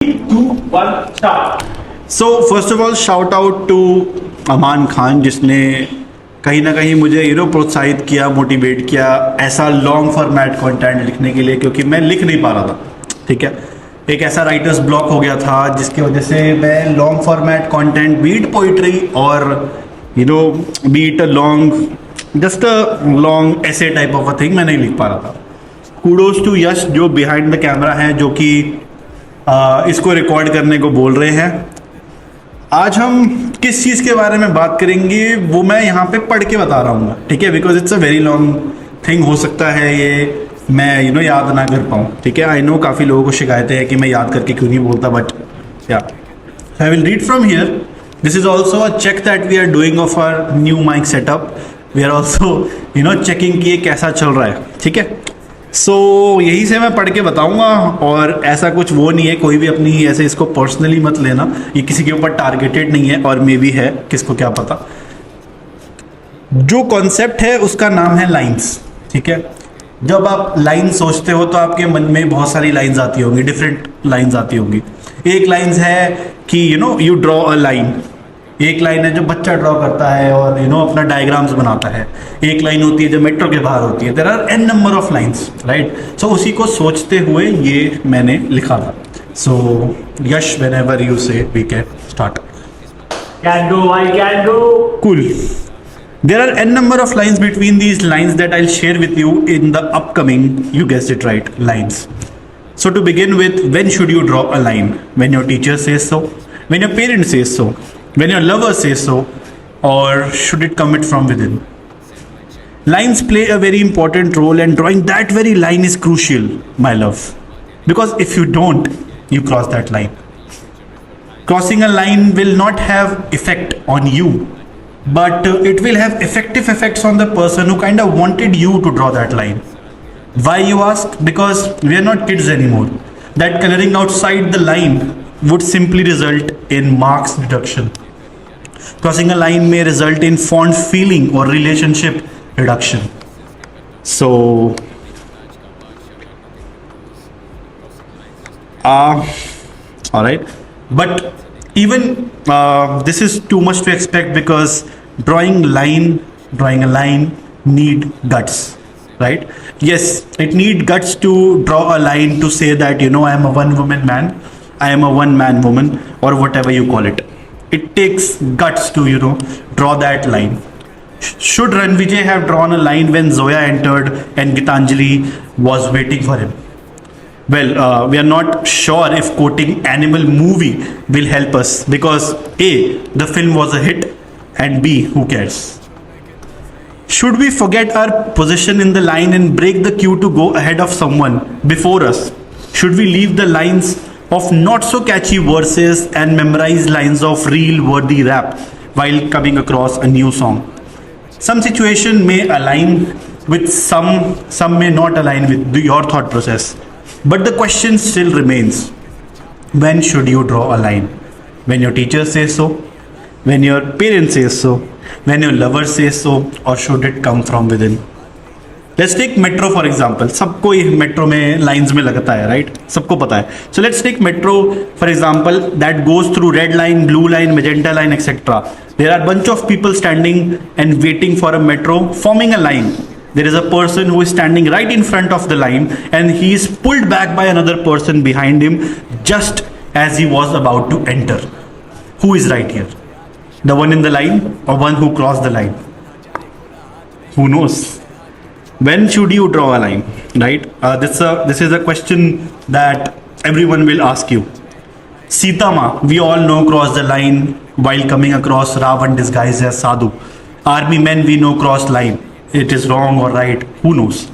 1 start. So first of all shout out to Aman Khan, जिसने कहीं ना कहीं मुझे प्रोत्साहित किया, मोटिवेट किया ऐसा लॉन्ग फॉर्मेट कंटेंट लिखने के लिए, क्योंकि मैं लिख नहीं पा रहा था। ठीक है, एक ऐसा राइटर्स ब्लॉक हो गया था जिसकी वजह से मैं long format content, beat poetry और beat long just a long ऐसे टाइप ऑफ अ थिंग मैं नहीं लिख पा रहा था। कूडोज टू यश जो बिहाइंड द कैमरा है, जो कि इसको रिकॉर्ड करने को बोल रहे हैं। आज हम किस चीज़ के बारे में बात करेंगे वो मैं यहाँ पे पढ़ के बता रहा हूँ, ठीक है, because it's a very long thing. हो सकता है ये मैं याद ना कर पाऊँ, ठीक है। आई नो काफ़ी लोगों को शिकायतें हैं कि मैं याद करके क्यों नहीं बोलता, but yeah I will read from here. This is also a check that we are doing of our new mic setup. We are also checking कि ये कैसा चल रहा है, ठीक है। सो यही से मैं पढ़ के बताऊंगा, और ऐसा कुछ वो नहीं है, कोई भी अपनी ऐसे इसको पर्सनली मत लेना, ये किसी के ऊपर टारगेटेड नहीं है, और मे भी है, किसको क्या पता। जो कॉन्सेप्ट है उसका नाम है लाइंस, ठीक है। जब आप लाइन सोचते हो तो आपके मन में बहुत सारी लाइंस आती होंगी, डिफरेंट लाइंस आती होंगी। एक लाइंस है कि यू ड्रॉ अ लाइन। एक लाइन है जो बच्चा ड्रॉ करता है और अपना डायग्राम्स बनाता है। एक लाइन होती है जो मेट्रो के बाहर होती है। There are n number of lines, right. So उसी को सोचते हुए ये मैंने लिखा था। So Yash, whenever you say we can start. Can do, I can do. Cool. There are n number of lines between these lines that I'll share with you in the upcoming, you guessed it right, lines. So to begin with, when should you draw a line? When your teacher says so? When your parent says so? When your lover says so? Or should it come from within? Lines play a very important role, and drawing that very line is crucial, my love. Because if you don't, you cross that line. Crossing a line will not have effect on you, but it will have effective effects on the person who kind of wanted you to draw that line. Why, you ask? Because we are not kids anymore. That coloring outside the line would simply result in marks deduction. Crossing a line may result in fond feeling or relationship reduction. So all right, but even this is too much to expect, because drawing a line need guts, right? Yes, it need guts to draw a line, to say that I am a one woman man, I am a one man woman, or whatever you call it. It takes guts to draw that line. Should Ranvijay have drawn a line when Zoya entered and Gitanjali was waiting for him? Well, we are not sure if quoting Animal movie will help us, because A, the film was a hit, and B, who cares? Should we forget our position in the line and break the queue to go ahead of someone before us? Should we leave the lines of not so catchy verses and memorize lines of real worthy rap while coming across a new song? Some situation may align with some may not align with your thought process. But the question still remains, when should you draw a line? When your teacher says so? When your parent says so? When your lover says so? Or should it come from within? Let's take metro for example. सबको ये metro में lines में लगता है, right? सबको पता है. So let's take metro for example, that goes through red line, blue line, magenta line, etc. There are bunch of people standing and waiting for a metro, forming a line. There is a person who is standing right in front of the line, and he is pulled back by another person behind him just as he was about to enter. Who is right here? The one in the line or one who crossed the line? Who knows? When should you draw a line, right? This is a question that everyone will ask you. Sita Ma, we all know, crossed the line while coming across Ravan disguised as Sadhu. Army men we know crossed line. It is wrong or right, who knows?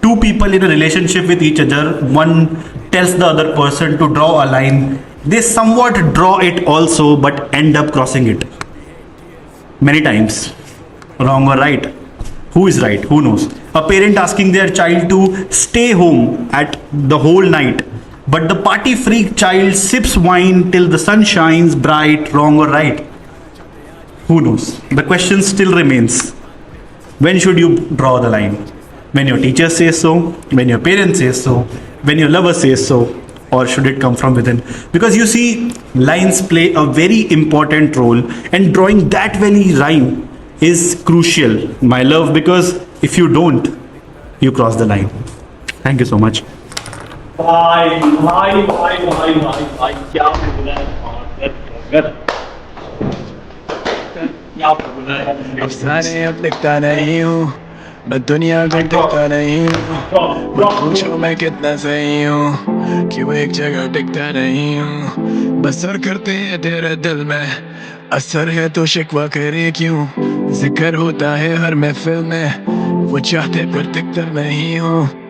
Two people in a relationship with each other, one tells the other person to draw a line. They somewhat draw it also, but end up crossing it many times. Wrong or right? Who is right? Who knows? A parent asking their child to stay home at the whole night, but the party freak child sips wine till the sun shines bright. Wrong or right? Who knows? The question still remains. When should you draw the line? When your teacher says so, when your parent says so, when your lover says so, or should it come from within? Because you see, lines play a very important role, and drawing that very line is crucial, my love, because if you don't, you cross the line. Thank you so much. भाई क्या बोला है क्या बोला है अफसाने अब लिखता नहीं हूँ, मैं दुनिया को टिकता नहीं हूँ। मत पूछो मैं कितना सही हूँ, क्यों एक जगह टिकता नहीं हूँ। बसर करते हैं तेरे दिल में, असर है तो शिकवा करे क्यों। जिक्र होता है हर महफिल में, वो चाहते पर टिकता नहीं हूँ।